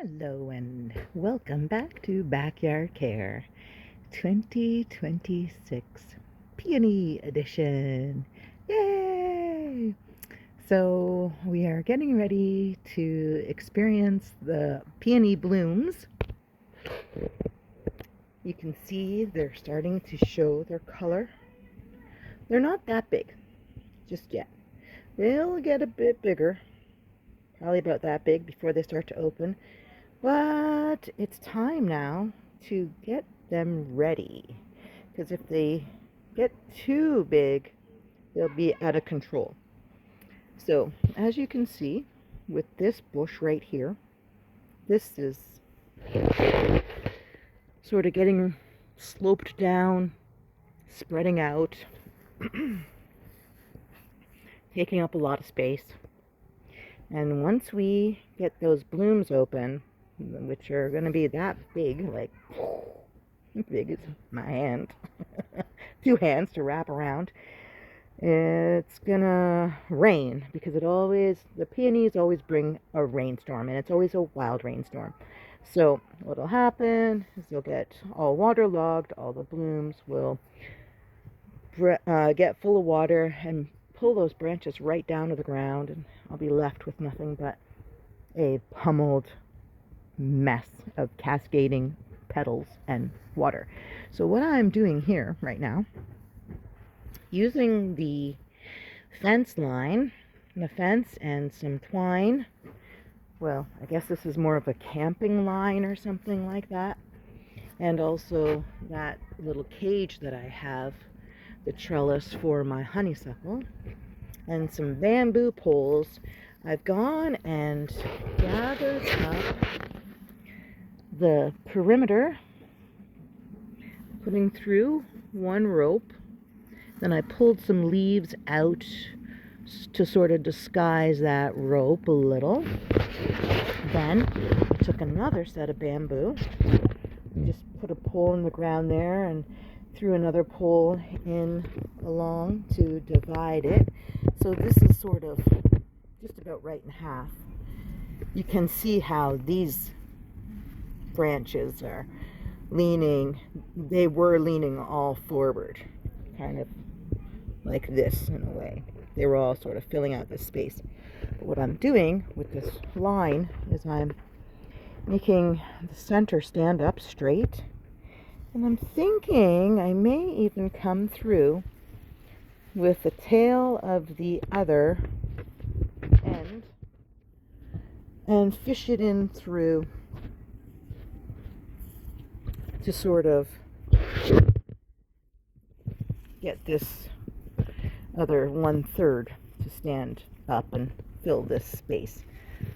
Hello and welcome back to Backyard Care 2026 Peony Edition. Yay! So we are getting ready to experience the peony blooms. You can see they're starting to show their color. They're not that big just yet. They'll get a bit bigger, probably about that big before they start to open. But it's time now to get them ready, because if they get too big, they'll be out of control. So as you can see with this bush right here, this is sort of getting sloped down, spreading out, taking up a lot of space. And once we get those blooms open, which are going to be that big, like big as my hand, 2 hands to wrap around, it's gonna rain, because the peonies always bring a rainstorm, and it's always a wild rainstorm. So what'll happen is you'll get all waterlogged, all the blooms will get full of water and pull those branches right down to the ground, and I'll be left with nothing but a pummeled mess of cascading petals and water. So what I'm doing here right now, using the fence line, the fence and some twine, well, I guess this is more of a camping line or something like that, and also that little cage that I have, the trellis for my honeysuckle, and some bamboo poles. I've gone and gathered up the perimeter, putting through one rope. Then I pulled some leaves out to sort of disguise that rope a little. Then I took another set of bamboo and just put a pole in the ground there and threw another pole in along to divide it. So this is sort of just about right in half. You can see how these branches are leaning, they were leaning all forward, kind of like this in a way. They were all sort of filling out this space. But what I'm doing with this line is I'm making the center stand up straight, and I'm thinking I may even come through with the tail of the other end and fish it in through to sort of get this other 1/3 to stand up and fill this space.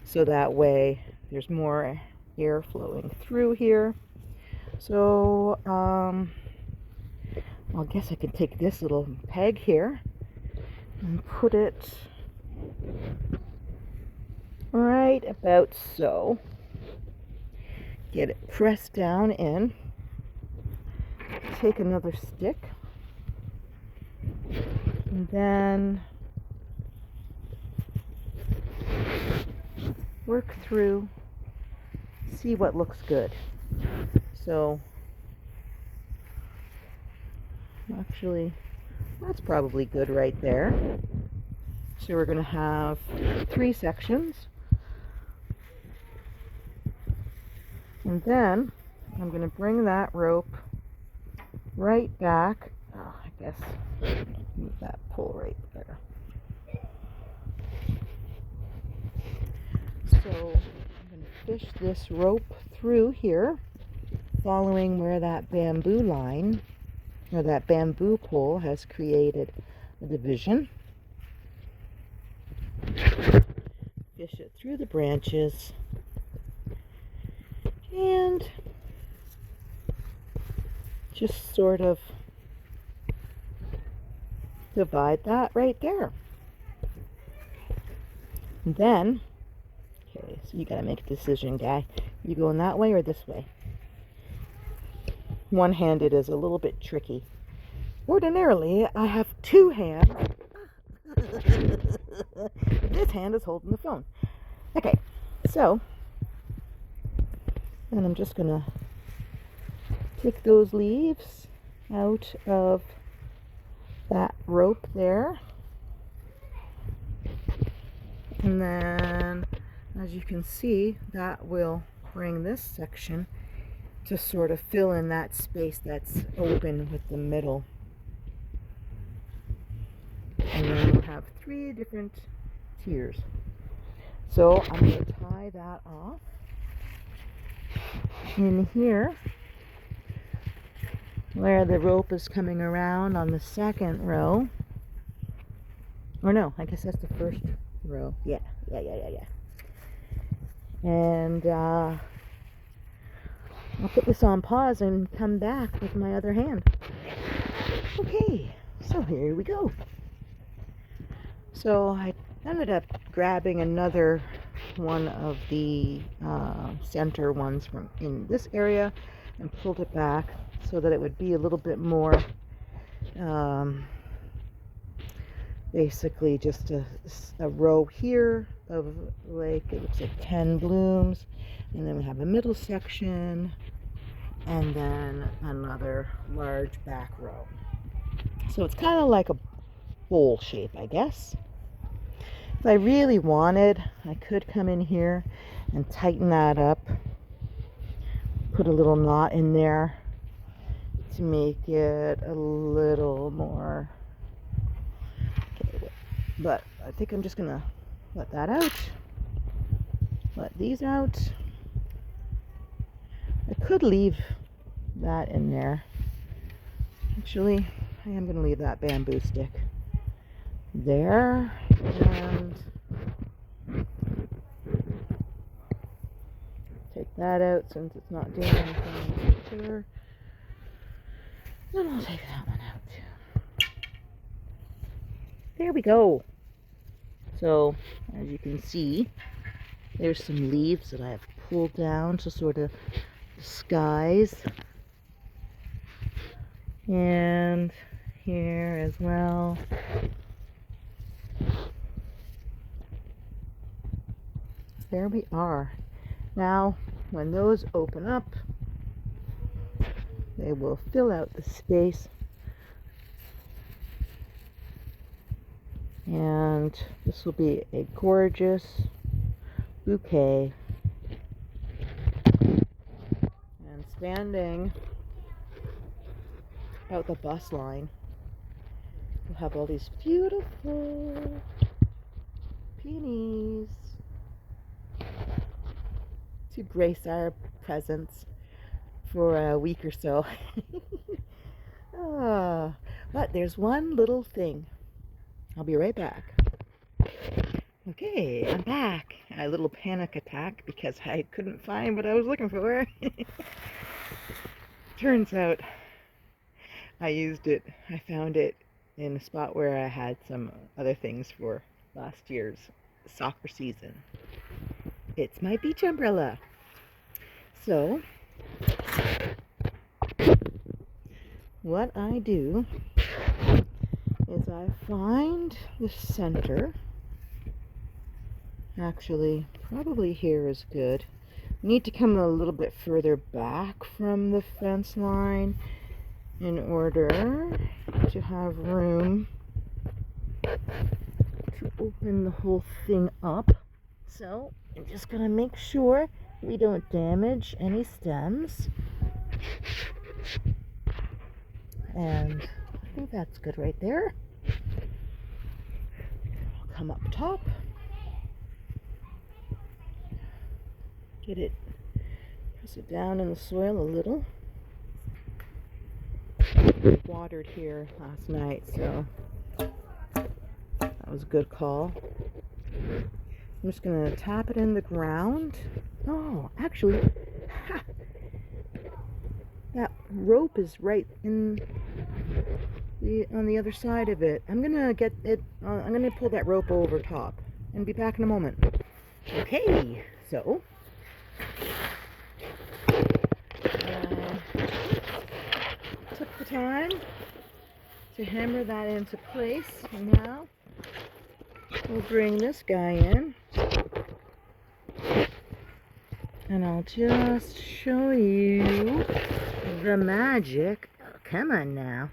So that way there's more air flowing through here. So I guess I can take this little peg here and put it right about so. Get it pressed down in. Take another stick, and then work through, see what looks good. So actually, that's probably good right there. So we're going to have 3 sections, and then I'm going to bring that rope right back. Oh, I guess move that pole right there. So I'm going to fish this rope through here, following where that bamboo line or that bamboo pole has created a division. Fish it through the branches and just sort of divide that right there. And then, okay, so you gotta make a decision, guy. You going that way or this way? One-handed is a little bit tricky. Ordinarily, I have 2 hands. This hand is holding the phone. Okay, so And I'm just gonna take those leaves out of that rope there. And then, as you can see, that will bring this section to sort of fill in that space that's open with the middle. And then we'll have 3 different tiers. So I'm going to tie that off in here where the rope is coming around on the second row. Or no, I guess that's the first row. Yeah. And I'll put this on pause and come back with my other hand. Okay, so here we go. So I ended up grabbing another one of the center ones from in this area and pulled it back so that it would be a little bit more basically just a row here of like, it looks like 10 blooms, and then we have a middle section and then another large back row. So it's kind of like a bowl shape, I guess. If I really wanted, I could come in here and tighten that up, put a little knot in there to make it a little more, okay, but I think I'm just gonna let that out, let these out. I could leave that in there. Actually, I am gonna leave that bamboo stick there, and take that out since it's not doing anything in particular. Then I'll take that one out too. There we go. So, as you can see, there's some leaves that I have pulled down to sort of disguise. And here as well. There we are. Now, when those open up, they will fill out the space. And this will be a gorgeous bouquet. And standing out the bus line, we'll have all these beautiful peonies to grace our presence for a week or so. But there's one little thing. I'll be right back. Okay, I'm back. A little panic attack because I couldn't find what I was looking for. Turns out I found it in a spot where I had some other things for last year's soccer season. It's my beach umbrella. So, what I do is I find the center. Actually, probably here is good. Need to come a little bit further back from the fence line in order to have room to open the whole thing up. So I'm just gonna make sure we don't damage any stems. And I think that's good right there. I'll come up top. Get it, press it down in the soil a little. I watered here last night, so that was a good call. I'm just going to tap it in the ground. Oh, actually, that rope is right in on the other side of it. I'm going to get it, I'm going to pull that rope over top and be back in a moment. Okay, so took the time to hammer that into place, and now we'll bring this guy in And I'll just show you the magic. Oh, come on now.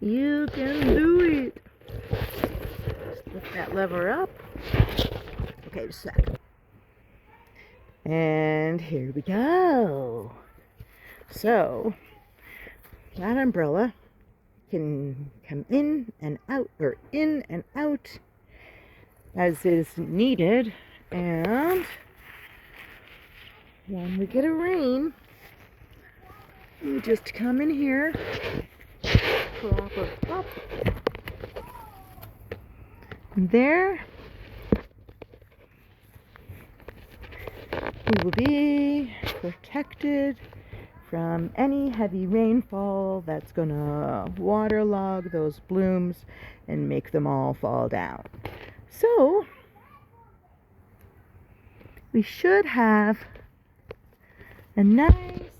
You can do it. Just lift that lever up. Okay, just a sec. And here we go. So, that umbrella can come in and out, or in and out as is needed. And when we get a rain, you just come in here, prop it up, and there we will be protected from any heavy rainfall that's gonna waterlog those blooms and make them all fall down. So we should have a nice,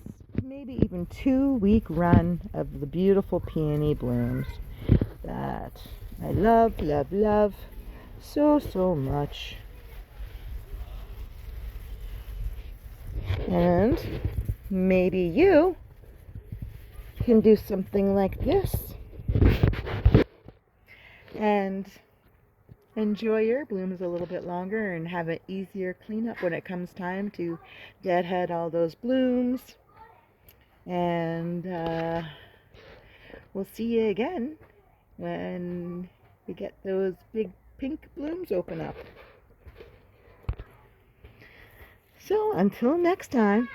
maybe even 2-week run of the beautiful peony blooms that I love, love, love so, so much. And maybe you can do something like this and enjoy your blooms a little bit longer and have an easier cleanup when it comes time to deadhead all those blooms. And we'll see you again when we get those big pink blooms open up. So until next time,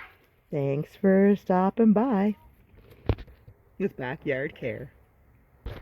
thanks for stopping by with Backyard Care.